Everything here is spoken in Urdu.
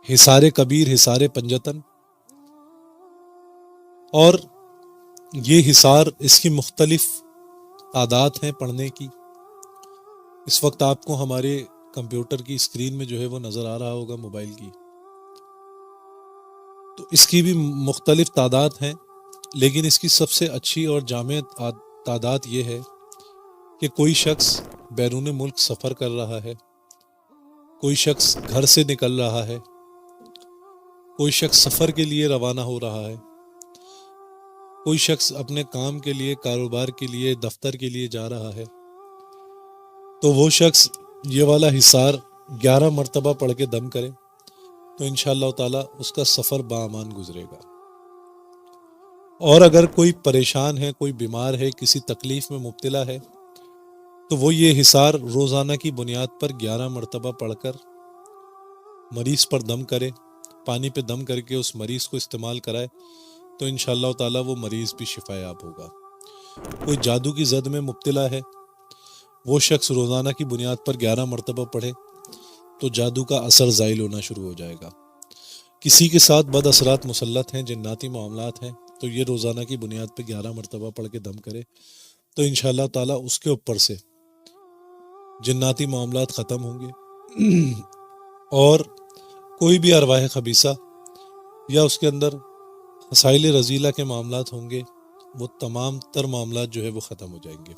حصار کبیر، حصار پنجتن، اور یہ حصار اس کی مختلف تعداد ہیں پڑھنے کی. اس وقت آپ کو ہمارے کمپیوٹر کی اسکرین میں جو ہے وہ نظر آ رہا ہوگا موبائل کی. تو اس کی بھی مختلف تعداد ہیں، لیکن اس کی سب سے اچھی اور جامع تعداد یہ ہے کہ کوئی شخص بیرون ملک سفر کر رہا ہے، کوئی شخص گھر سے نکل رہا ہے، کوئی شخص سفر کے لیے روانہ ہو رہا ہے، کوئی شخص اپنے کام کے لیے، کاروبار کے لیے، دفتر کے لیے جا رہا ہے، تو وہ شخص یہ والا حصار 11 مرتبہ پڑھ کے دم کرے تو انشاءاللہ تعالی اس کا سفر باامان گزرے گا. اور اگر کوئی پریشان ہے، کوئی بیمار ہے، کسی تکلیف میں مبتلا ہے، تو وہ یہ حصار روزانہ کی بنیاد پر 11 مرتبہ پڑھ کر مریض پر دم کرے، پانی پہ دم کر کے اس مریض کو استعمال کرائے تو انشاءاللہ تعالی وہ مریض بھی شفا یاب ہوگا. کوئی جادو کی زد میں مبتلا ہے، وہ شخص روزانہ کی بنیاد پر 11 مرتبہ پڑھے تو جادو کا اثر زائل ہونا شروع ہو جائے گا. کسی کے ساتھ بد اثرات مسلط ہیں، جناتی معاملات ہیں، تو یہ روزانہ کی بنیاد پہ 11 مرتبہ پڑھ کے دم کرے تو انشاءاللہ تعالی اس کے اوپر سے جناتی معاملات ختم ہوں گے. اور کوئی بھی ارواح خبیثہ یا اس کے اندر مسائل رذیلہ کے معاملات ہوں گے، وہ تمام تر معاملات جو ہے وہ ختم ہو جائیں گے.